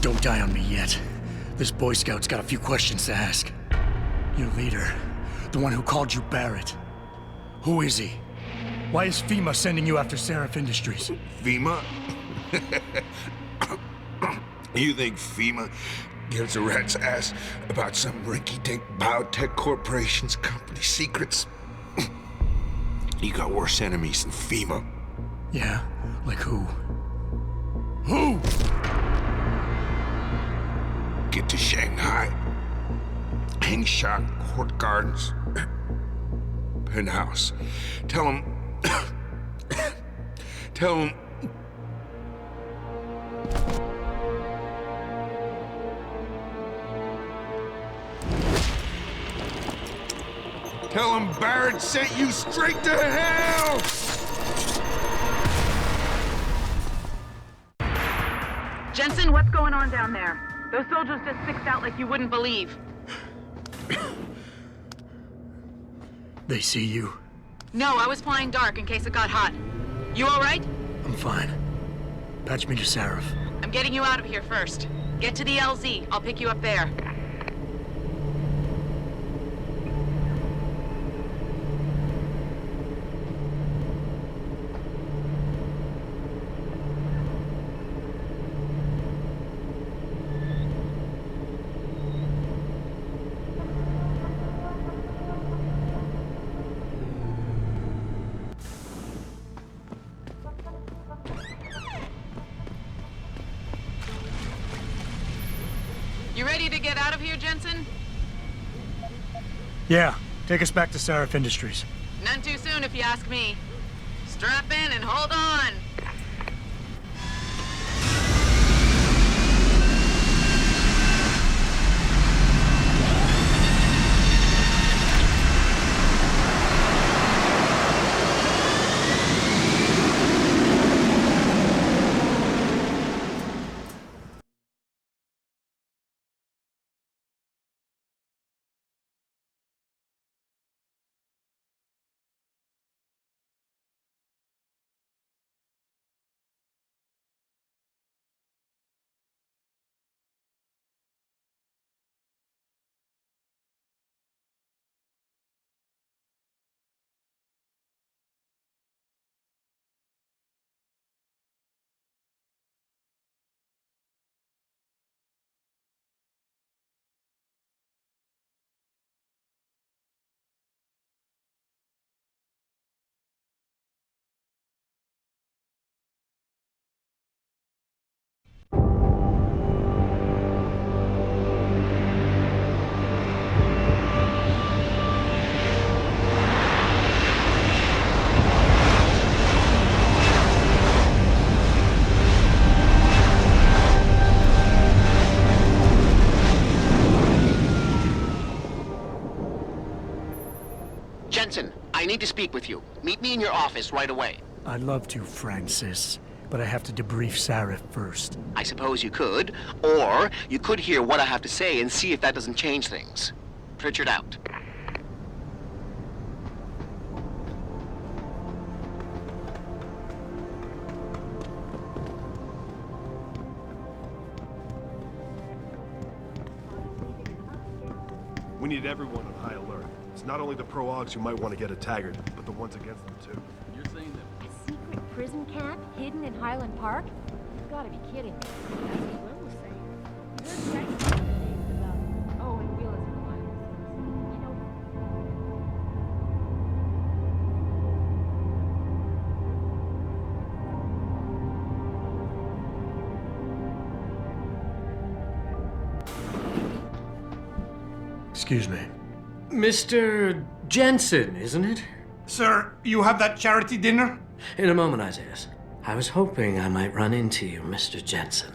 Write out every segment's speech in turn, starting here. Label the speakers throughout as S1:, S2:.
S1: Don't die on me yet. This Boy Scout's got a few questions to ask. Your leader, the one who called you Barrett. Who is he? Why is FEMA sending you after Seraph Industries?
S2: FEMA? You think FEMA gives a rat's ass about some rinky-dink biotech corporation's company secrets? You got worse enemies than FEMA.
S1: Yeah? Like who? Who?
S2: Get to Shanghai. Hang shot, Court Gardens. Penthouse. Tell him... Tell him... Tell him Barrett sent you straight to hell!
S3: Jensen, what's going on down there? Those soldiers just sixed out like you wouldn't believe.
S1: They see you?
S3: No, I was flying dark in case it got hot. You all right?
S1: I'm fine. Patch me to Seraph.
S3: I'm getting you out of here first. Get to the LZ. I'll pick you up there. You ready to get out of here, Jensen?
S1: Yeah, take us back to Seraph Industries.
S3: None too soon, if you ask me. Strap in and hold on.
S4: Jensen, I need to speak with you. Meet me in your office right away.
S1: I'd love to, Francis, but I have to debrief Seraph first.
S4: I suppose you could, or you could hear what I have to say and see if that doesn't change things. Pritchard out.
S5: We need everyone on high alert. It's not only the pro-augs who might want to get a taggart, but the ones against them too.
S6: You're saying that a secret prison camp hidden in Highland Park? You've got to be kidding me. That's what Will was saying. You're checking the names about. Oh, and Will is alive. You know.
S1: Excuse me.
S7: Mr. Jensen, isn't it?
S8: Sir, you have that charity dinner?
S7: In a moment, Isaiah. I was hoping I might run into you, Mr. Jensen.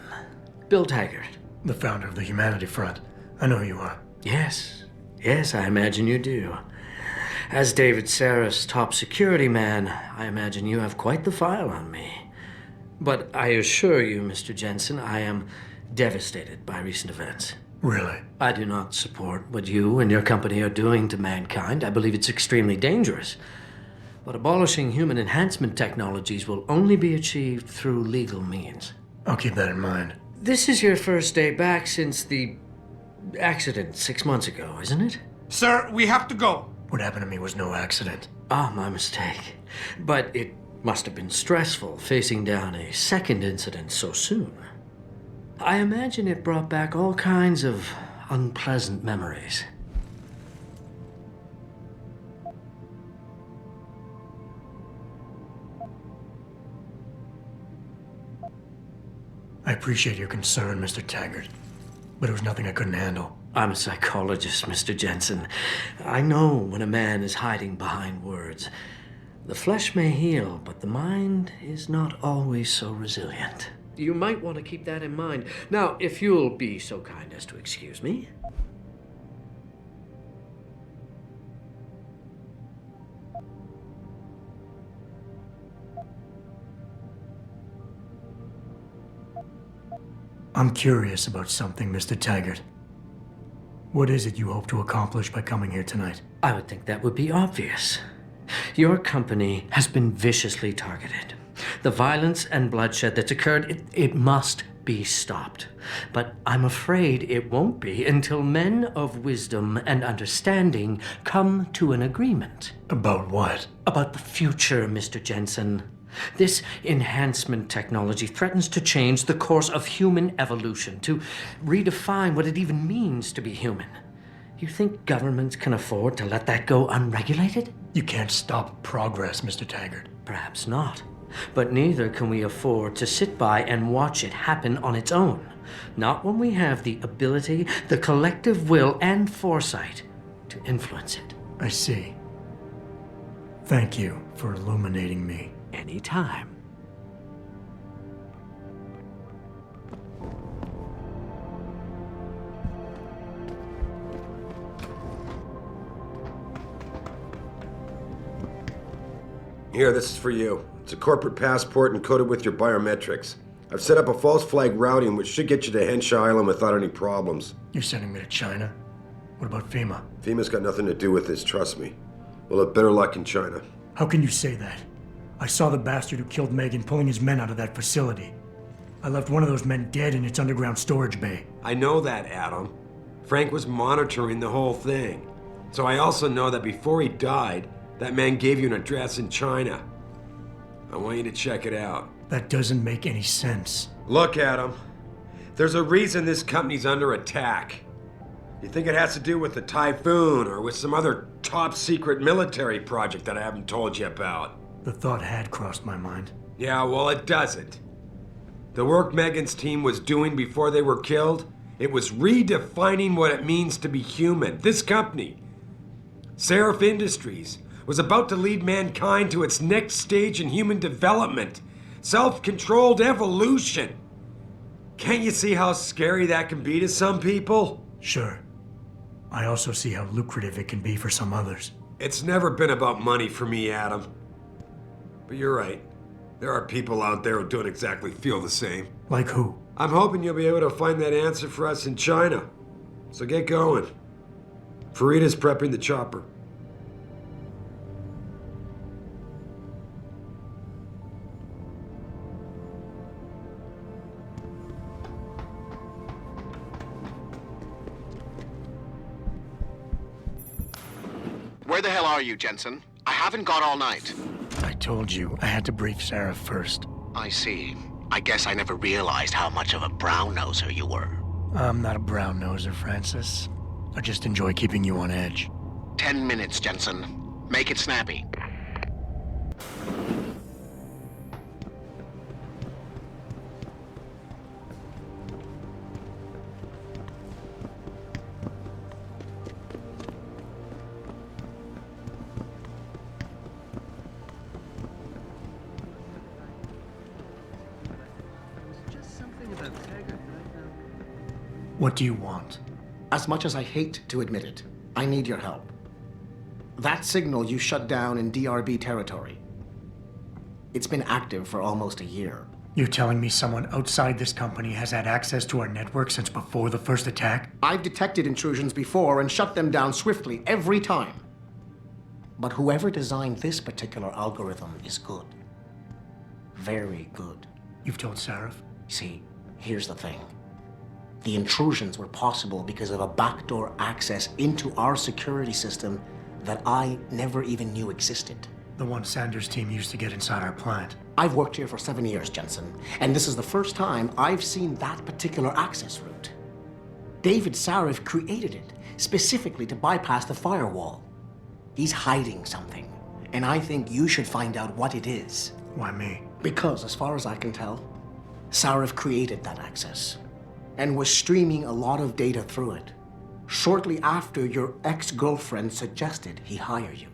S7: Bill Taggart.
S1: The founder of the Humanity Front. I know who you are.
S7: Yes. Yes, I imagine you do. As David Sarah's top security man, I imagine you have quite the file on me. But I assure you, Mr. Jensen, I am devastated by recent events.
S1: Really?
S7: I do not support what you and your company are doing to mankind. I believe it's extremely dangerous. But abolishing human enhancement technologies will only be achieved through legal means.
S1: I'll keep that in mind.
S7: This is your first day back since the accident 6 months ago, isn't it?
S8: Sir, we have to go.
S1: What happened to me was no accident.
S7: Ah, my mistake. But it must have been stressful facing down a second incident so soon. I imagine it brought back all kinds of unpleasant memories.
S1: I appreciate your concern, Mr. Taggart, but it was nothing I couldn't handle.
S7: I'm a psychologist, Mr. Jensen. I know when a man is hiding behind words. The flesh may heal, but the mind is not always so resilient. You might want to keep that in mind. Now, if you'll be so kind as to excuse me.
S1: I'm curious about something, Mr. Taggart. What is it you hope to accomplish by coming here tonight?
S7: I would think that would be obvious. Your company has been viciously targeted. The violence and bloodshed that's occurred, it must be stopped. But I'm afraid it won't be until men of wisdom and understanding come to an agreement.
S1: About what?
S7: About the future, Mr. Jensen. This enhancement technology threatens to change the course of human evolution, to redefine what it even means to be human. You think governments can afford to let that go unregulated?
S1: You can't stop progress, Mr. Taggart.
S7: Perhaps not. But neither can we afford to sit by and watch it happen on its own. Not when we have the ability, the collective will, and foresight to influence it.
S1: I see. Thank you for illuminating me.
S7: Anytime.
S9: Here, this is for you. It's a corporate passport encoded with your biometrics. I've set up a false flag routing which should get you to Henshaw Island without any problems.
S1: You're sending me to China? What about FEMA?
S9: FEMA's got nothing to do with this, trust me. We'll have better luck in China.
S1: How can you say that? I saw the bastard who killed Megan pulling his men out of that facility. I left one of those men dead in its underground storage bay.
S9: I know that, Adam. Frank was monitoring the whole thing. So I also know that before he died, that man gave you an address in China. I want you to check it out.
S1: That doesn't make any sense.
S9: Look, Adam. There's a reason this company's under attack. You think it has to do with the typhoon or with some other top secret military project that I haven't told you about?
S1: The thought had crossed my mind.
S9: Yeah, well, it doesn't. The work Megan's team was doing before they were killed, it was redefining what it means to be human. This company, Seraph Industries, was about to lead mankind to its next stage in human development. Self-controlled evolution. Can't you see how scary that can be to some people?
S1: Sure. I also see how lucrative it can be for some others.
S9: It's never been about money for me, Adam. But you're right. There are people out there who don't exactly feel the same.
S1: Like who?
S9: I'm hoping you'll be able to find that answer for us in China. So get going. Farida's prepping the chopper.
S4: Where the hell are you, Jensen? I haven't got all night.
S1: I told you, I had to brief Sarah first.
S4: I see. I guess I never realized how much of a brown-noser you were.
S1: I'm not a brown-noser, Francis. I just enjoy keeping you on edge.
S4: 10 minutes, Jensen. Make it snappy.
S1: What do you want?
S10: As much as I hate to admit it, I need your help. That signal you shut down in DRB territory. It's been active for almost a year.
S1: You're telling me someone outside this company has had access to our network since before the first attack?
S10: I've detected intrusions before and shut them down swiftly every time. But whoever designed this particular algorithm is good. Very good.
S1: You've told Seraph?
S10: See, Here's the thing. The intrusions were possible because of a backdoor access into our security system that I never even knew existed.
S1: The one Sanders' team used to get inside our plant.
S10: I've worked here for 7 years, Jensen, and this is the first time I've seen that particular access route. David Sarif created it specifically to bypass the firewall. He's hiding something, and I think you should find out what it is.
S1: Why me?
S10: Because, as far as I can tell, Sarif created that access and was streaming a lot of data through it shortly after your ex-girlfriend suggested he hire you.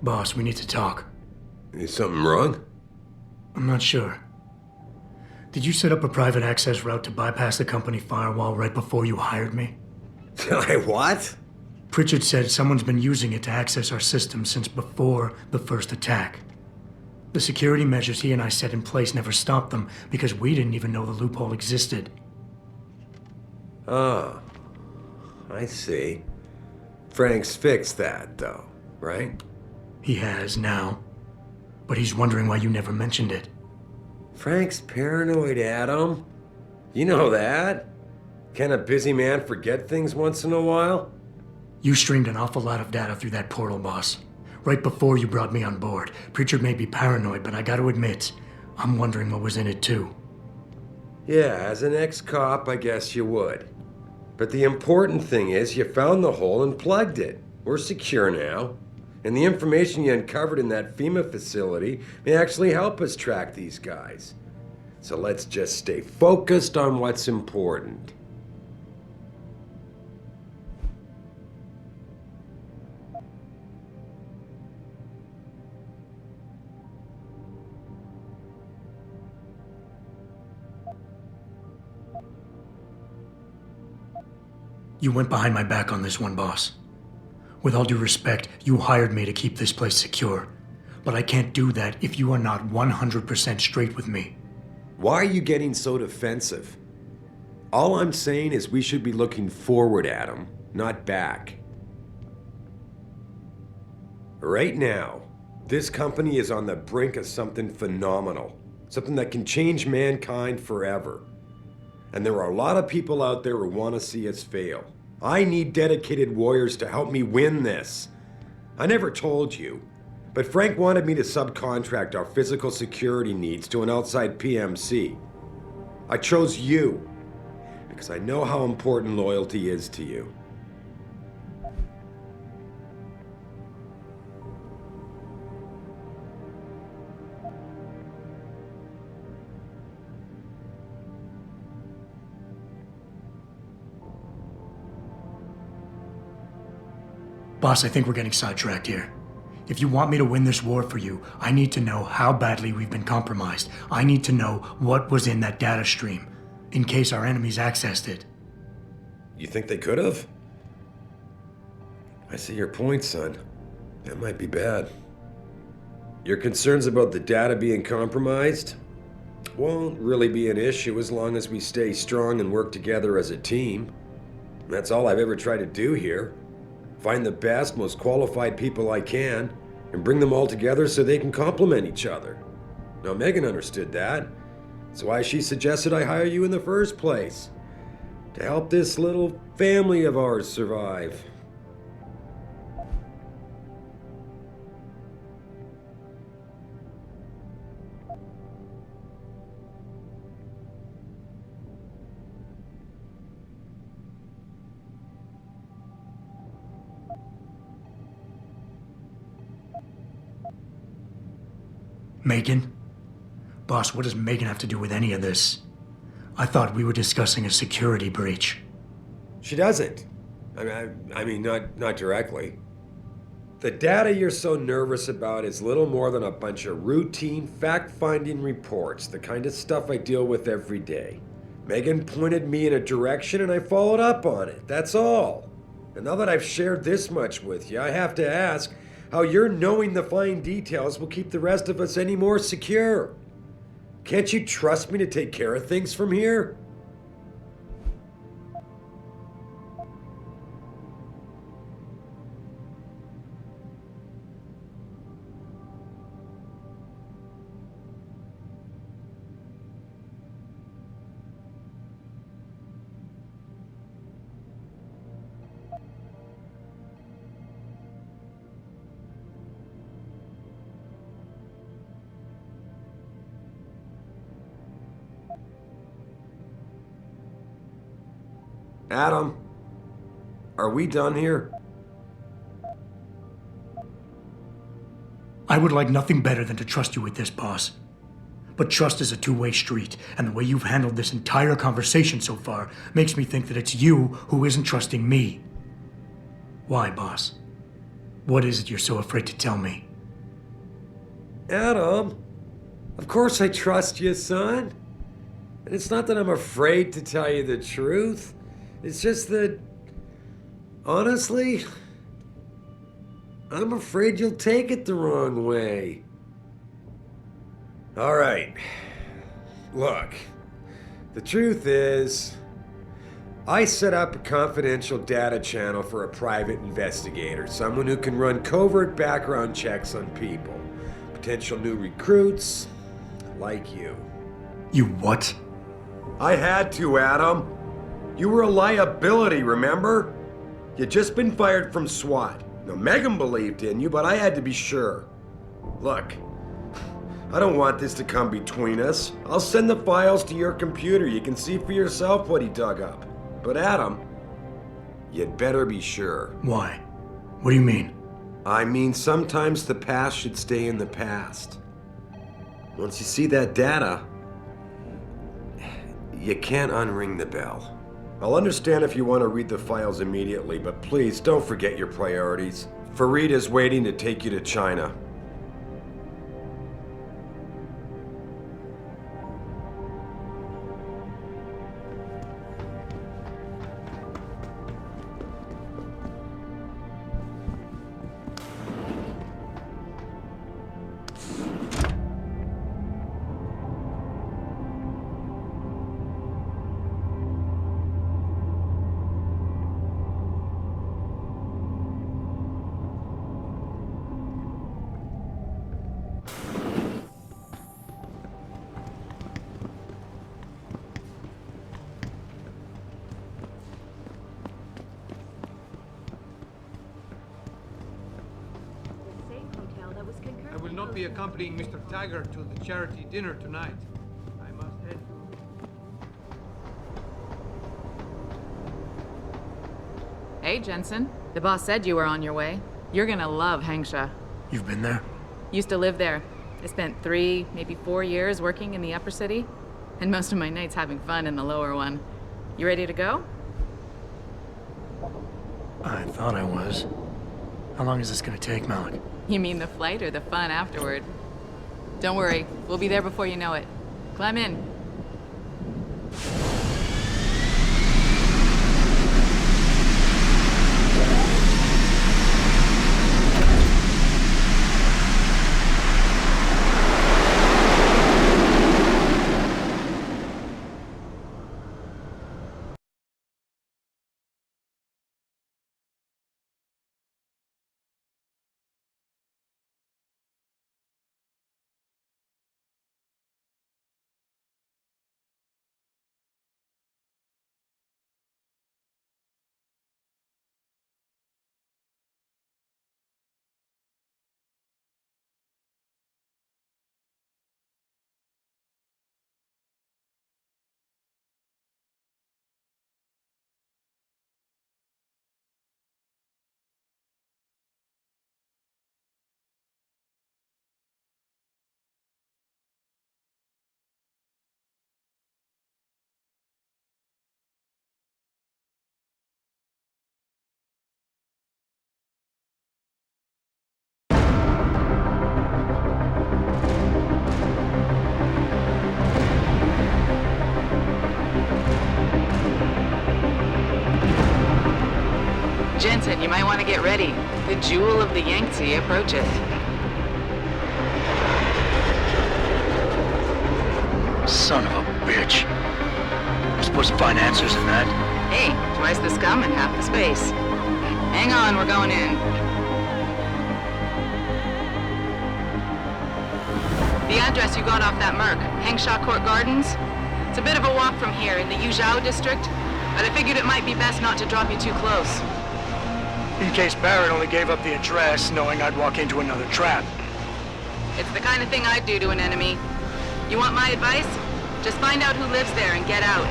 S1: Boss, we need to talk.
S9: Is something wrong?
S1: I'm not sure. Did you set up a private access route to bypass the company firewall right before you hired me?
S9: What?
S1: Pritchard said someone's been using it to access our system since before the first attack. The security measures he and I set in place never stopped them because we didn't even know the loophole existed.
S9: Oh, I see. Frank's fixed that, though, right?
S1: He has now, but he's wondering why you never mentioned it.
S9: Frank's paranoid, Adam. You know that. Can a busy man forget things once in a while?
S1: You streamed an awful lot of data through that portal, boss. Right before you brought me on board. Pritchard may be paranoid, but I gotta admit, I'm wondering what was in it too.
S9: Yeah, as an ex-cop, I guess you would. But the important thing is you found the hole and plugged it. We're secure now. And the information you uncovered in that FEMA facility may actually help us track these guys. So let's just stay focused on what's important.
S1: You went behind my back on this one, boss. With all due respect, you hired me to keep this place secure. But I can't do that if you are not 100% straight with me.
S9: Why are you getting so defensive? All I'm saying is we should be looking forward, Adam, not back. Right now, this company is on the brink of something phenomenal. Something that can change mankind forever. And there are a lot of people out there who want to see us fail. I need dedicated warriors to help me win this. I never told you, but Frank wanted me to subcontract our physical security needs to an outside PMC. I chose you because I know how important loyalty is to you.
S1: Boss, I think we're getting sidetracked here. If you want me to win this war for you, I need to know how badly we've been compromised. I need to know what was in that data stream, in case our enemies accessed it.
S9: You think they could have? I see your point, son. That might be bad. Your concerns about the data being compromised won't really be an issue as long as we stay strong and work together as a team. That's all I've ever tried to do here. Find the best, most qualified people I can, and bring them all together so they can complement each other. Now, Megan understood that. That's why she suggested I hire you in the first place. To help this little family of ours survive.
S1: Megan? Boss, what does Megan have to do with any of this? I thought we were discussing a security breach.
S9: She doesn't. I mean, not directly. The data you're so nervous about is little more than a bunch of routine, fact-finding reports, the kind of stuff I deal with every day. Megan pointed me in a direction and I followed up on it, that's all. And now that I've shared this much with you, I have to ask how your knowing the fine details will keep the rest of us any more secure. Can't you trust me to take care of things from here? Adam, are we done here?
S1: I would like nothing better than to trust you with this, boss. But trust is a two-way street, and the way you've handled this entire conversation so far makes me think that it's you who isn't trusting me. Why, boss? What is it you're so afraid to tell me?
S9: Adam, of course I trust you, son. And it's not that I'm afraid to tell you the truth. It's just that, honestly, I'm afraid you'll take it the wrong way. All right. Look, the truth is, I set up a confidential data channel for a private investigator, someone who can run covert background checks on people, potential new recruits, like you.
S1: You what?
S9: I had to, Adam. You were a liability, remember? You'd just been fired from SWAT. Now, Megan believed in you, but I had to be sure. Look, I don't want this to come between us. I'll send the files to your computer. You can see for yourself what he dug up. But Adam, you'd better be sure.
S1: Why? What do you mean?
S9: I mean, sometimes the past should stay in the past. Once you see that data, you can't unring the bell. I'll understand if you want to read the files immediately, but please don't forget your priorities. Fareed is waiting to take you to China.
S6: The safe hotel that was concurrently
S8: I will not be accompanying Mr. Tiger to the charity dinner tonight. I must head to...
S3: Hey, Jensen. The boss said you were on your way. You're gonna love Hengsha.
S1: You've been there?
S3: Used to live there. I spent 3, maybe 4 years working in the upper city, and most of my nights having fun in the lower one. You ready to go?
S1: I thought I was. How long is this gonna take, Malik?
S3: You mean the flight or the fun afterward? Don't worry, we'll be there before you know it. Climb in. Listen, you might want to get ready. The jewel of the Yangtze approaches.
S1: Son of a bitch. I'm supposed to find answers in that.
S3: Hey, twice the scum and half the space. Hang on, we're going in. The address you got off that Merc, Hengshaw Court Gardens. It's a bit of a walk from here in the Yuzhou district, but I figured it might be best not to drop you too close.
S1: In case Barrett only gave up the address knowing I'd walk into another trap.
S3: It's the kind of thing I'd do to an enemy. You want my advice? Just find out who lives there and get out.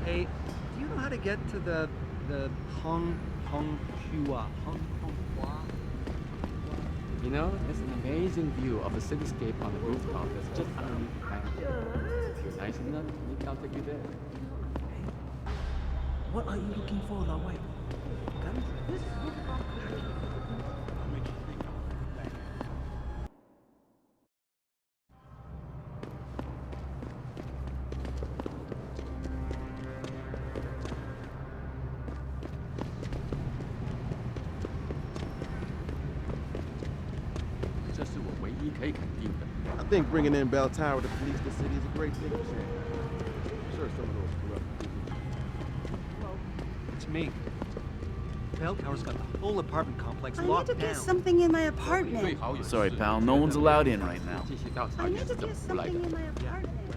S8: Hey, do you know how to get to the Hong Hua?
S11: You know, it's an amazing view of the cityscape on the rooftop that's just underneath the bank. If you're nice enough, maybe I'll take you there.
S12: What are you looking for, Lao Wei?
S5: I think bringing in Bell Tower to police the city is a great thing, Sam. I'm sure some of those corrupt people.
S8: It's me. Bell Tower's got the whole apartment complex
S13: I need
S8: locked
S13: to
S8: down.
S13: get something in my apartment.
S11: Sorry, pal, no one's allowed in right now.
S13: I need to get something in my apartment.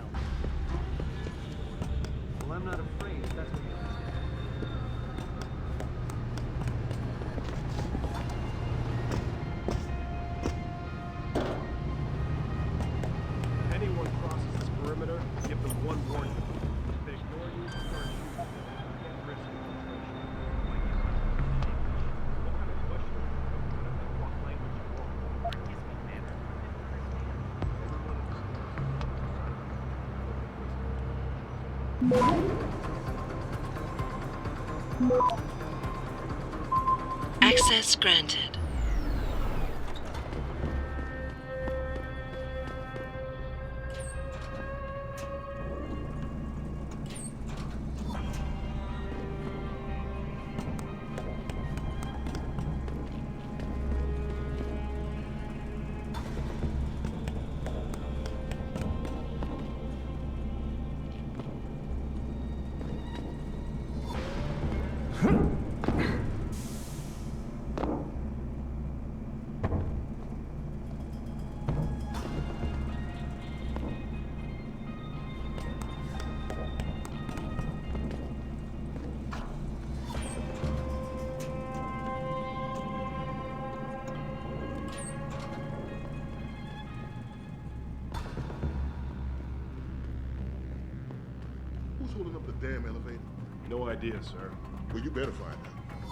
S8: Well, I'm not afraid, if that's what you
S5: If anyone crosses this perimeter, give them one warning. If they ignore you, start shooting them. Can't risk infiltration. What kind of question? What language you want?
S14: Access granted.
S15: Who's holding up the damn elevator?
S5: No idea, sir.
S15: Well, you better find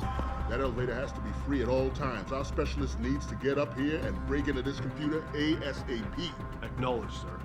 S15: out. That elevator has to be free at all times. Our specialist needs to get up here and break into this computer ASAP.
S5: Acknowledged, sir.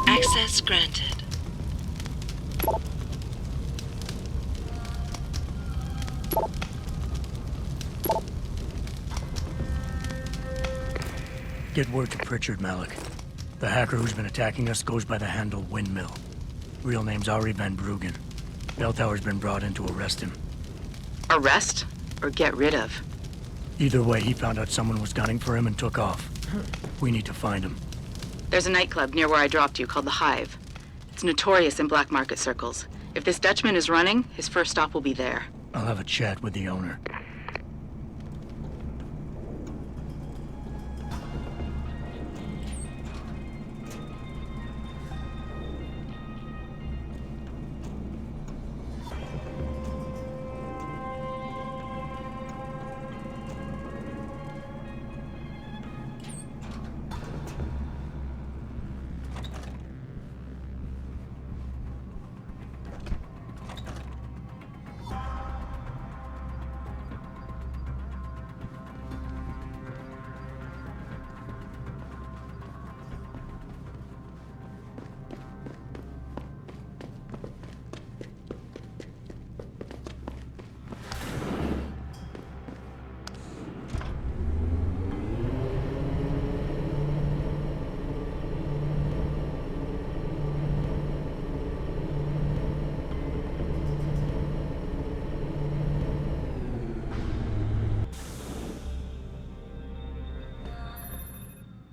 S14: Access granted.
S1: Get word to Pritchard, Malik. The hacker who's been attacking us goes by the handle Windmill. Real name's Ari Van Bruggen. Bell Tower's been brought in to arrest him.
S3: Arrest? Or get rid of?
S1: Either way, he found out someone was gunning for him and took off. We need to find him.
S3: There's a nightclub near where I dropped you called the Hive. It's notorious in black market circles. If this Dutchman is running, his first stop will be there.
S1: I'll have a chat with the owner.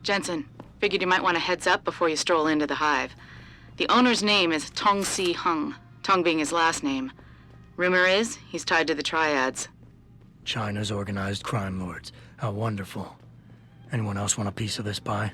S3: Jensen, figured you might want a heads up before you stroll into the Hive. The owner's name is Tong Si Hung, Tong being his last name. Rumor is, he's tied to the Triads.
S1: China's organized crime lords. How wonderful. Anyone else want a piece of this pie?